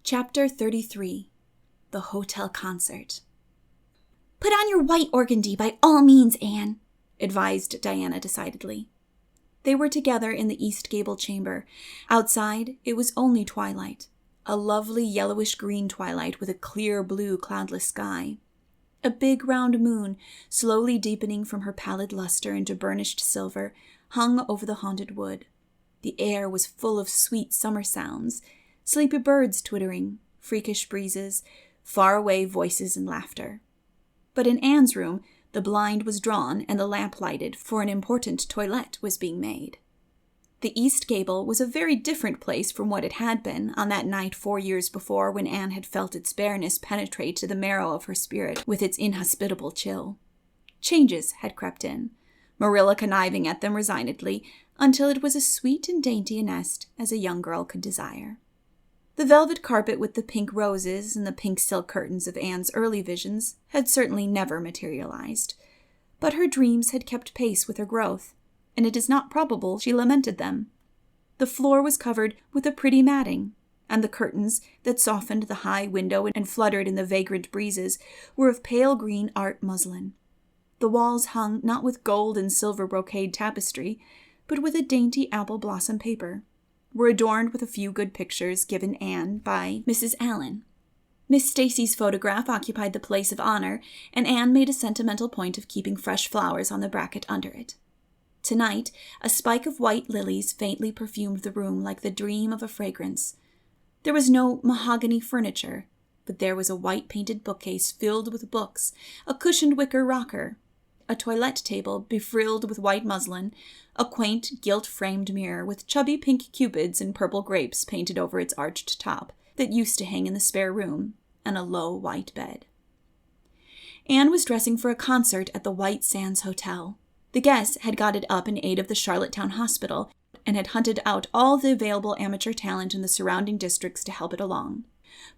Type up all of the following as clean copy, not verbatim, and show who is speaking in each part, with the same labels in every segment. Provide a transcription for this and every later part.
Speaker 1: Chapter 33. The Hotel Concert. "Put on your white organdy by all means, Anne," advised Diana decidedly. They were together in the East Gable chamber. Outside, it was only twilight, a lovely yellowish-green twilight with a clear blue cloudless sky. A big round moon, slowly deepening from her pallid luster into burnished silver, hung over the haunted wood. The air was full of sweet summer sounds, sleepy birds twittering, freakish breezes, far-away voices and laughter. But in Anne's room, the blind was drawn and the lamp lighted, for an important toilette was being made. The East Gable was a very different place from what it had been on that night 4 years before, when Anne had felt its bareness penetrate to the marrow of her spirit with its inhospitable chill. Changes had crept in, Marilla conniving at them resignedly, until it was as sweet and dainty a nest as a young girl could desire. The velvet carpet with the pink roses and the pink silk curtains of Anne's early visions had certainly never materialized, but her dreams had kept pace with her growth, and it is not probable she lamented them. The floor was covered with a pretty matting, and the curtains that softened the high window and fluttered in the vagrant breezes were of pale green art muslin. The walls hung not with gold and silver brocade tapestry, but with a dainty apple blossom paper, were adorned with a few good pictures given Anne by Mrs. Allen. Miss Stacy's photograph occupied the place of honor, and Anne made a sentimental point of keeping fresh flowers on the bracket under it. Tonight, a spike of white lilies faintly perfumed the room like the dream of a fragrance. There was no mahogany furniture, but there was a white-painted bookcase filled with books, a cushioned wicker rocker, a toilette table befrilled with white muslin, a quaint gilt-framed mirror with chubby pink cupids and purple grapes painted over its arched top that used to hang in the spare room, and a low white bed. Anne was dressing for a concert at the White Sands Hotel. The guests had got it up in aid of the Charlottetown Hospital and had hunted out all the available amateur talent in the surrounding districts to help it along.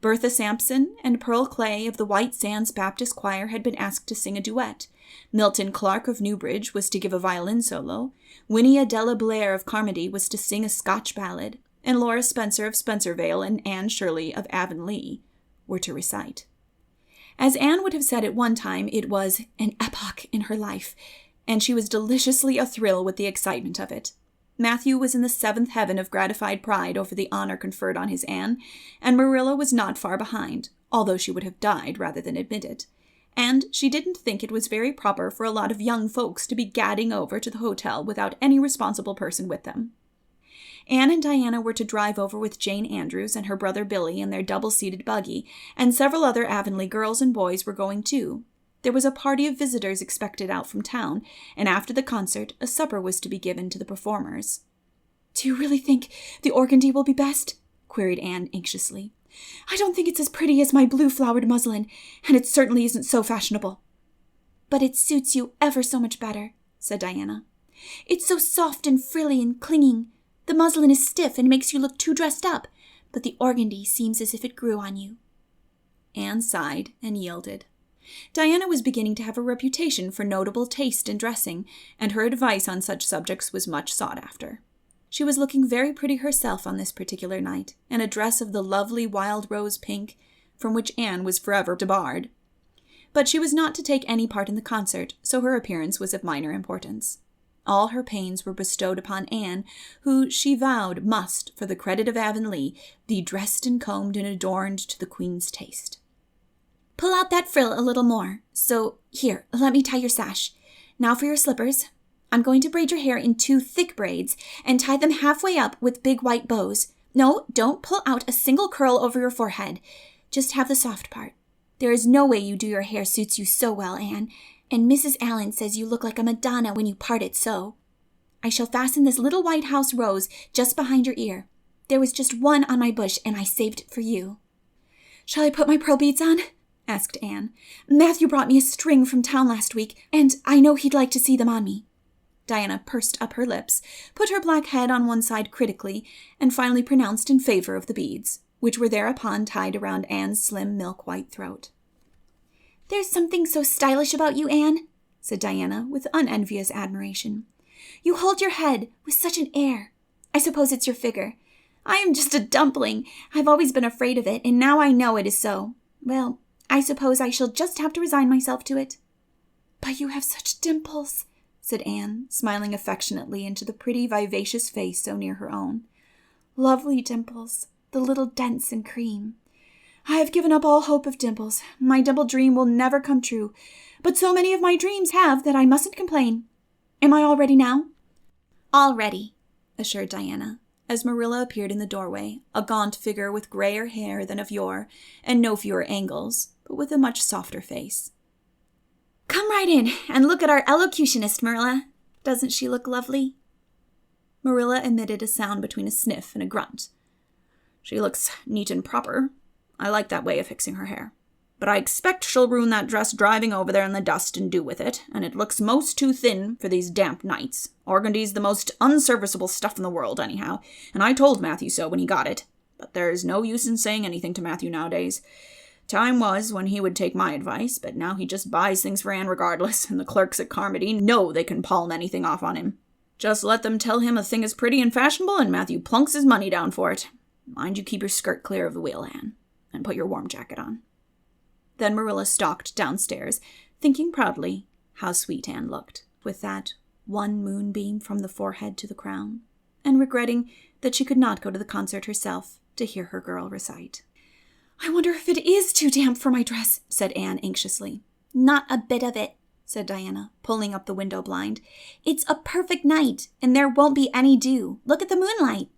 Speaker 1: Bertha Sampson and Pearl Clay of the White Sands Baptist Choir had been asked to sing a duet. Milton Clark of Newbridge was to give a violin solo. Winnie Adela Blair of Carmody was to sing a Scotch ballad, and Laura Spencer of Spencervale and Anne Shirley of Avonlea were to recite. As Anne would have said at one time, it was an epoch in her life, and she was deliciously athrill with the excitement of it. Matthew was in the seventh heaven of gratified pride over the honor conferred on his Anne, and Marilla was not far behind, although she would have died rather than admit it. And she didn't think it was very proper for a lot of young folks to be gadding over to the hotel without any responsible person with them. Anne and Diana were to drive over with Jane Andrews and her brother Billy in their double-seated buggy, and several other Avonlea girls and boys were going too. There was a party of visitors expected out from town, and after the concert, a supper was to be given to the performers. "Do you really think the organdy will be best?" queried Anne anxiously. "I don't think it's as pretty as my blue-flowered muslin, and it certainly isn't so fashionable." "But it suits you ever so much better," said Diana. "It's so soft and frilly and clinging. The muslin is stiff and makes you look too dressed up, but the organdy seems as if it grew on you." Anne sighed and yielded. Diana was beginning to have a reputation for notable taste in dressing, and her advice on such subjects was much sought after. She was looking very pretty herself on this particular night, in a dress of the lovely wild rose pink, from which Anne was forever debarred. But she was not to take any part in the concert, so her appearance was of minor importance. All her pains were bestowed upon Anne, who, she vowed, must, for the credit of Avonlea, be dressed and combed and adorned to the Queen's taste. "Pull out that frill a little more. So, here, let me tie your sash. Now for your slippers. I'm going to braid your hair in 2 thick braids and tie them halfway up with big white bows. No, don't pull out a single curl over your forehead. Just have the soft part. There is no way you do your hair suits you so well, Anne, and Mrs. Allen says you look like a Madonna when you part it so. I shall fasten this little white house rose just behind your ear. There was just one on my bush, and I saved it for you." "Shall I put my pearl beads on?" asked Anne. "Matthew brought me a string from town last week, and I know he'd like to see them on me." Diana pursed up her lips, put her black head on one side critically, and finally pronounced in favor of the beads, which were thereupon tied around Anne's slim milk-white throat. "There's something so stylish about you, Anne," said Diana with unenvious admiration. "You hold your head with such an air. I suppose it's your figure. I am just a dumpling. I've always been afraid of it, and now I know it is so. Well, I suppose I shall just have to resign myself to it. But you have such dimples, said Anne, smiling affectionately into the pretty, vivacious face so near her own. Lovely dimples, the little dents in cream. I have given up all hope of dimples. My dimple dream will never come true, but so many of my dreams have that I mustn't complain. Am I all ready now? All ready, assured Diana, as Marilla appeared in the doorway, a gaunt figure with grayer hair than of yore, and no fewer angles, but with a much softer face. Come right in and look at our elocutionist, Marilla. Doesn't she look lovely? Marilla emitted a sound between a sniff and a grunt. She looks neat and proper. I like that way of fixing her hair. But I expect she'll ruin that dress driving over there in the dust and do with it, and it looks most too thin for these damp nights. Organdy's the most unserviceable stuff in the world, anyhow, and I told Matthew so when he got it. But there's no use in saying anything to Matthew nowadays. Time was when he would take my advice, but now he just buys things for Anne regardless, and the clerks at Carmody know they can palm anything off on him. Just let them tell him a thing is pretty and fashionable, and Matthew plunks his money down for it. Mind you keep your skirt clear of the wheel, Anne, and put your warm jacket on. Then Marilla stalked downstairs, thinking proudly how sweet Anne looked, with that one moonbeam from the forehead to the crown, and regretting that she could not go to the concert herself to hear her girl recite. I wonder if it is too damp for my dress, said Anne anxiously. Not a bit of it, said Diana, pulling up the window blind. It's a perfect night, and there won't be any dew. Look at the moonlight.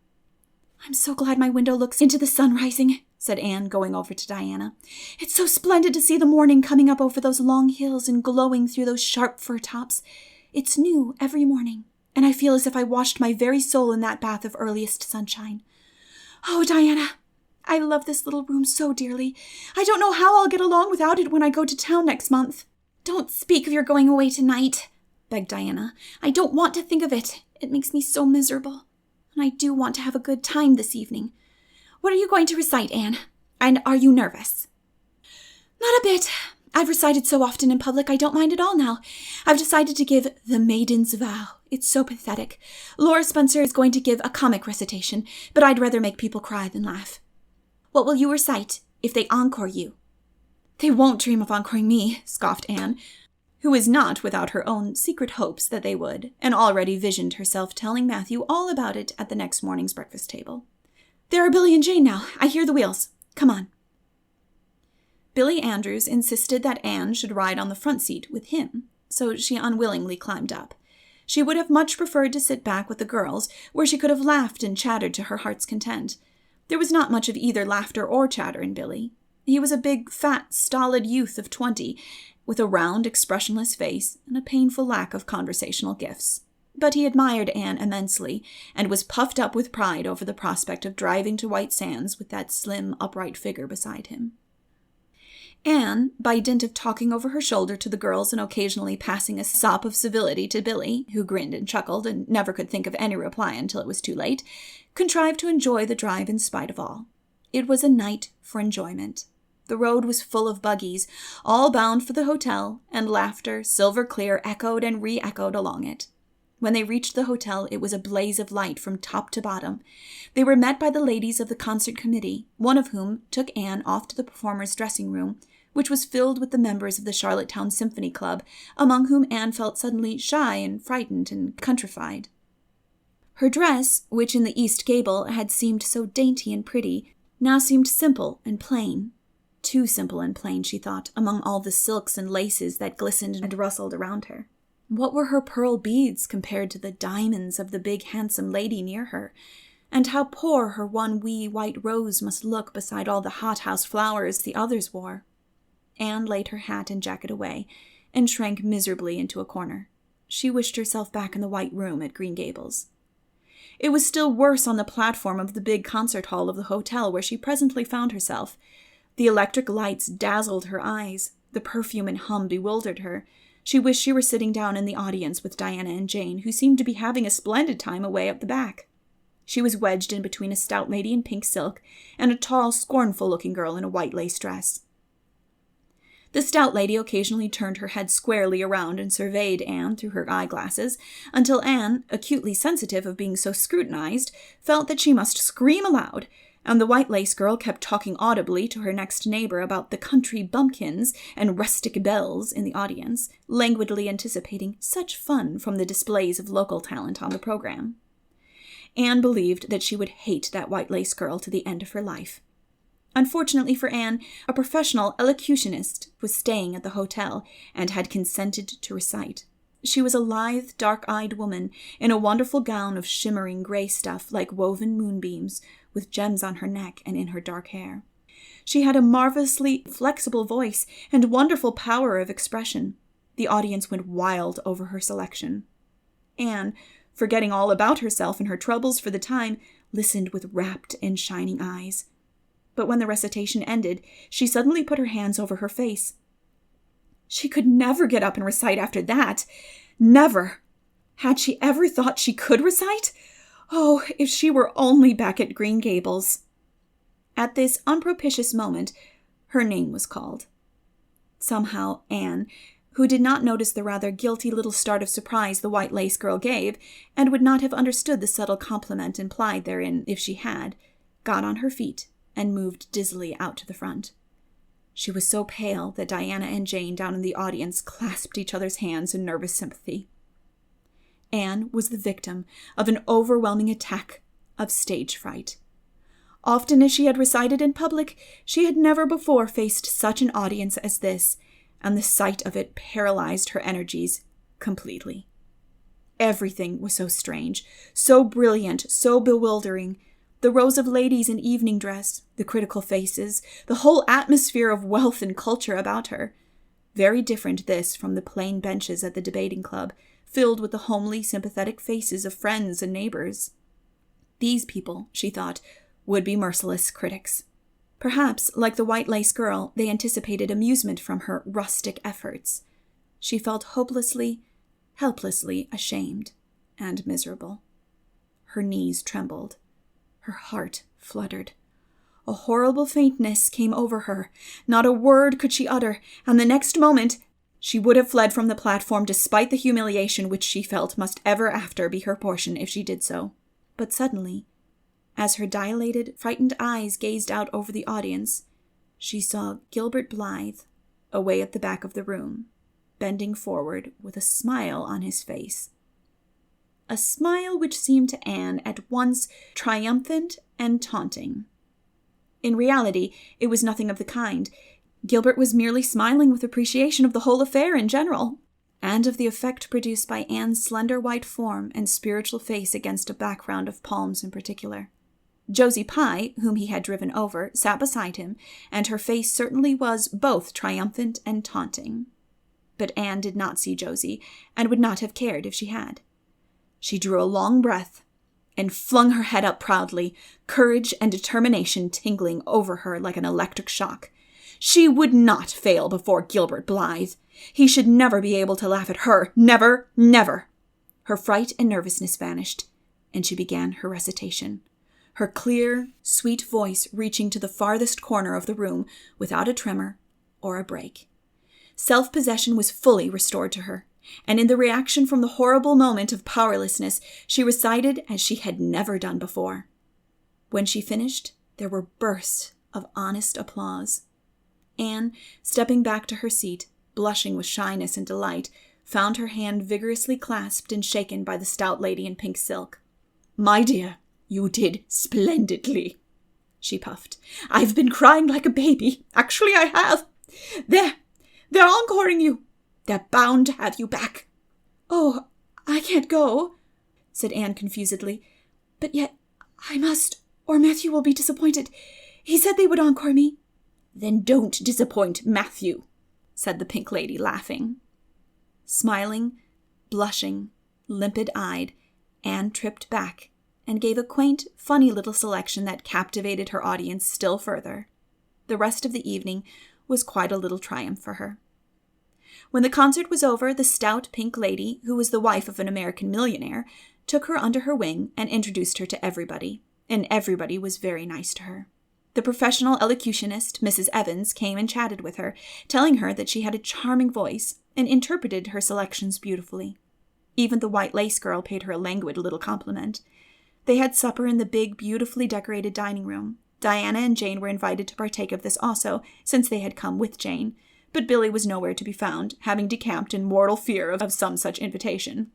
Speaker 1: I'm so glad my window looks into the sun rising, said Anne, going over to Diana. It's so splendid to see the morning coming up over those long hills and glowing through those sharp fir tops. It's new every morning, and I feel as if I washed my very soul in that bath of earliest sunshine. Oh, Diana, I love this little room so dearly. I don't know how I'll get along without it when I go to town next month. Don't speak of your going away tonight, begged Diana. I don't want to think of it. It makes me so miserable. And I do want to have a good time this evening. What are you going to recite, Anne? And are you nervous? Not a bit. I've recited so often in public I don't mind at all now. I've decided to give The Maiden's Vow. It's so pathetic. Laura Spencer is going to give a comic recitation, but I'd rather make people cry than laugh. What will you recite if they encore you? They won't dream of encoring me, scoffed Anne, who was not without her own secret hopes that they would, and already visioned herself telling Matthew all about it at the next morning's breakfast table. There are Billy and Jane now. I hear the wheels. Come on. Billy Andrews insisted that Anne should ride on the front seat with him, so she unwillingly climbed up. She would have much preferred to sit back with the girls, where she could have laughed and chattered to her heart's content. There was not much of either laughter or chatter in Billy. He was a big, fat, stolid youth of 20, with a round, expressionless face and a painful lack of conversational gifts. But he admired Anne immensely, and was puffed up with pride over the prospect of driving to White Sands with that slim, upright figure beside him. Anne, by dint of talking over her shoulder to the girls and occasionally passing a sop of civility to Billy, who grinned and chuckled and never could think of any reply until it was too late, contrived to enjoy the drive in spite of all. It was a night for enjoyment. The road was full of buggies, all bound for the hotel, and laughter, silver clear, echoed and re-echoed along it. When they reached the hotel, it was a blaze of light from top to bottom. They were met by the ladies of the concert committee, one of whom took Anne off to the performers' dressing room, which was filled with the members of the Charlottetown Symphony Club, among whom Anne felt suddenly shy and frightened and countrified. Her dress, which in the east gable had seemed so dainty and pretty, now seemed simple and plain. Too simple and plain, she thought, among all the silks and laces that glistened and rustled around her. What were her pearl beads compared to the diamonds of the big handsome lady near her? And how poor her one wee white rose must look beside all the hothouse flowers the others wore. Anne laid her hat and jacket away, and shrank miserably into a corner. She wished herself back in the white room at Green Gables. It was still worse on the platform of the big concert hall of the hotel where she presently found herself. The electric lights dazzled her eyes. The perfume and hum bewildered her. She wished she were sitting down in the audience with Diana and Jane, who seemed to be having a splendid time away up the back. She was wedged in between a stout lady in pink silk and a tall, scornful-looking girl in a white lace dress. The stout lady occasionally turned her head squarely around and surveyed Anne through her eyeglasses, until Anne, acutely sensitive of being so scrutinized, felt that she must scream aloud, and the white lace girl kept talking audibly to her next neighbor about the country bumpkins and rustic belles in the audience, languidly anticipating such fun from the displays of local talent on the program. Anne believed that she would hate that white lace girl to the end of her life. Unfortunately for Anne, a professional elocutionist was staying at the hotel and had consented to recite. She was a lithe, dark-eyed woman in a wonderful gown of shimmering gray stuff like woven moonbeams, with gems on her neck and in her dark hair. She had a marvelously flexible voice and wonderful power of expression. The audience went wild over her selection. Anne, forgetting all about herself and her troubles for the time, listened with rapt and shining eyes. But when the recitation ended, she suddenly put her hands over her face. She could never get up and recite after that. Never. Had she ever thought she could recite? Oh, if she were only back at Green Gables. At this unpropitious moment, her name was called. Somehow, Anne, who did not notice the rather guilty little start of surprise the white lace girl gave, and would not have understood the subtle compliment implied therein if she had, got on her feet and moved dizzily out to the front. She was so pale that Diana and Jane down in the audience clasped each other's hands in nervous sympathy. Anne was the victim of an overwhelming attack of stage fright. Often as she had recited in public, she had never before faced such an audience as this, and the sight of it paralyzed her energies completely. Everything was so strange, so brilliant, so bewildering. The rows of ladies in evening dress, the critical faces, the whole atmosphere of wealth and culture about her. Very different this from the plain benches at the debating club, filled with the homely, sympathetic faces of friends and neighbors. These people, she thought, would be merciless critics. Perhaps, like the white lace girl, they anticipated amusement from her rustic efforts. She felt hopelessly, helplessly ashamed and miserable. Her knees trembled. Her heart fluttered. A horrible faintness came over her. Not a word could she utter, and the next moment she would have fled from the platform despite the humiliation which she felt must ever after be her portion if she did so. But suddenly, as her dilated, frightened eyes gazed out over the audience, she saw Gilbert Blythe, away at the back of the room, bending forward with a smile on his face. A smile which seemed to Anne at once triumphant and taunting. In reality, it was nothing of the kind. Gilbert was merely smiling with appreciation of the whole affair in general, and of the effect produced by Anne's slender white form and spiritual face against a background of palms in particular. Josie Pye, whom he had driven over, sat beside him, and her face certainly was both triumphant and taunting. But Anne did not see Josie, and would not have cared if she had. She drew a long breath and flung her head up proudly, courage and determination tingling over her like an electric shock. She would not fail before Gilbert Blythe. He should never be able to laugh at her. Never, never. Her fright and nervousness vanished, and she began her recitation, her clear, sweet voice reaching to the farthest corner of the room without a tremor or a break. Self-possession was fully restored to her, and in the reaction from the horrible moment of powerlessness, she recited as she had never done before. When she finished, there were bursts of honest applause. Anne, stepping back to her seat, blushing with shyness and delight, found her hand vigorously clasped and shaken by the stout lady in pink silk. "My dear, you did splendidly," she puffed. "I've been crying like a baby. Actually, I have. They're encoring you. They're bound to have you back." "Oh, I can't go," said Anne confusedly. "But yet I must, or Matthew will be disappointed. He said they would encore me." "Then don't disappoint Matthew," said the pink lady, laughing. Smiling, blushing, limpid-eyed, Anne tripped back and gave a quaint, funny little selection that captivated her audience still further. The rest of the evening was quite a little triumph for her. When the concert was over, the stout pink lady, who was the wife of an American millionaire, took her under her wing and introduced her to everybody, and everybody was very nice to her. The professional elocutionist, Mrs. Evans, came and chatted with her, telling her that she had a charming voice and interpreted her selections beautifully. Even the white lace girl paid her a languid little compliment. They had supper in the big, beautifully decorated dining room. Diana and Jane were invited to partake of this also, since they had come with Jane, but Billy was nowhere to be found, having decamped in mortal fear of some such invitation.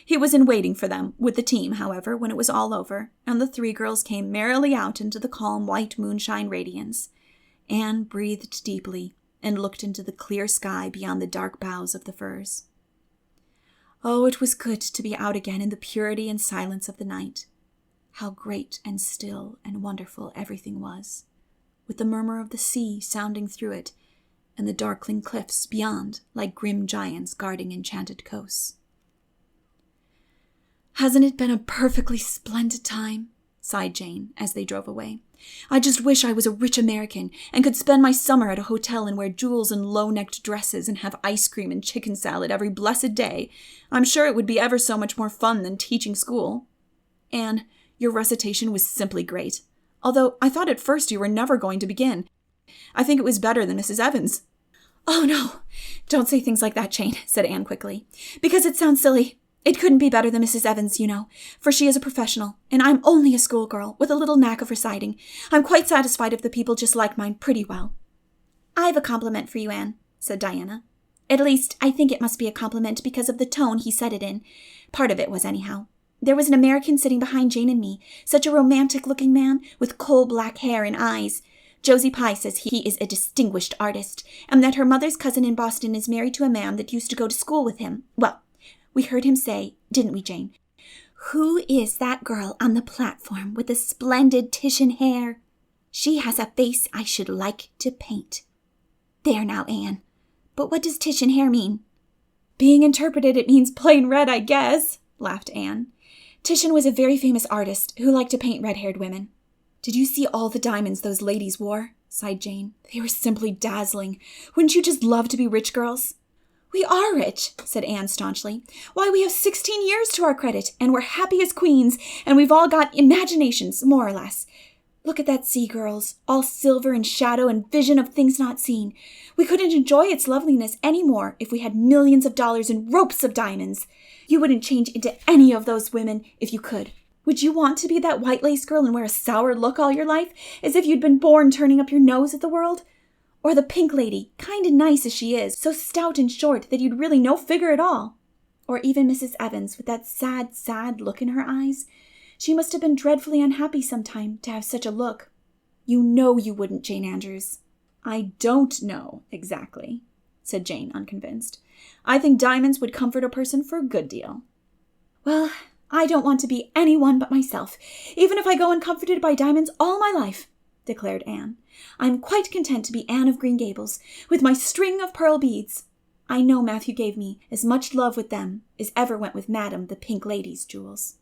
Speaker 1: He was in waiting for them with the team, however, when it was all over, and the three girls came merrily out into the calm white moonshine radiance. Anne breathed deeply and looked into the clear sky beyond the dark boughs of the firs. Oh, it was good to be out again in the purity and silence of the night. How great and still and wonderful everything was, with the murmur of the sea sounding through it, and the darkling cliffs beyond like grim giants guarding enchanted coasts. "Hasn't it been a perfectly splendid time?" sighed Jane as they drove away. "I just wish I was a rich American and could spend my summer at a hotel and wear jewels and low-necked dresses and have ice cream and chicken salad every blessed day. I'm sure it would be ever so much more fun than teaching school. Anne, your recitation was simply great, although I thought at first you were never going to begin. I think it was better than Mrs. Evans." "Oh, no, don't say things like that, Jane," said Anne quickly, "because it sounds silly. It couldn't be better than Mrs. Evans, you know, for she is a professional, and I'm only a schoolgirl with a little knack of reciting. I'm quite satisfied if the people just like mine pretty well." "I've a compliment for you, Anne," said Diana. "At least, I think it must be a compliment because of the tone he said it in. Part of it was, anyhow. There was an American sitting behind Jane and me, such a romantic-looking man, with coal-black hair and eyes. Josie Pye says he is a distinguished artist, and that her mother's cousin in Boston is married to a man that used to go to school with him. Well, we heard him say, didn't we, Jane? 'Who is that girl on the platform with the splendid Titian hair? She has a face I should like to paint.' There now, Anne. But what does Titian hair mean?" "Being interpreted, it means plain red, I guess," laughed Anne. "Titian was a very famous artist who liked to paint red-haired women." "Did you see all the diamonds those ladies wore?" sighed Jane. "They were simply dazzling. Wouldn't you just love to be rich girls?" "We are rich," said Anne staunchly. "Why, we have 16 years to our credit, and we're happy as queens, and we've all got imaginations, more or less. Look at that sea, girls, all silver and shadow and vision of things not seen. We couldn't enjoy its loveliness any more if we had millions of dollars and ropes of diamonds. You wouldn't change into any of those women if you could. Would you want to be that white lace girl and wear a sour look all your life, as if you'd been born turning up your nose at the world? Or the pink lady, kind and nice as she is, so stout and short that you'd really no figure at all? Or even Mrs. Evans, with that sad, sad look in her eyes? She must have been dreadfully unhappy sometime to have such a look. You know you wouldn't, Jane Andrews." "I don't know exactly," said Jane, unconvinced. "I think diamonds would comfort a person for a good deal." "Well, I don't want to be anyone but myself, even if I go uncomforted by diamonds all my life," declared Anne. "I'm quite content to be Anne of Green Gables, with my string of pearl beads. I know Matthew gave me as much love with them as ever went with Madame the Pink Lady's jewels."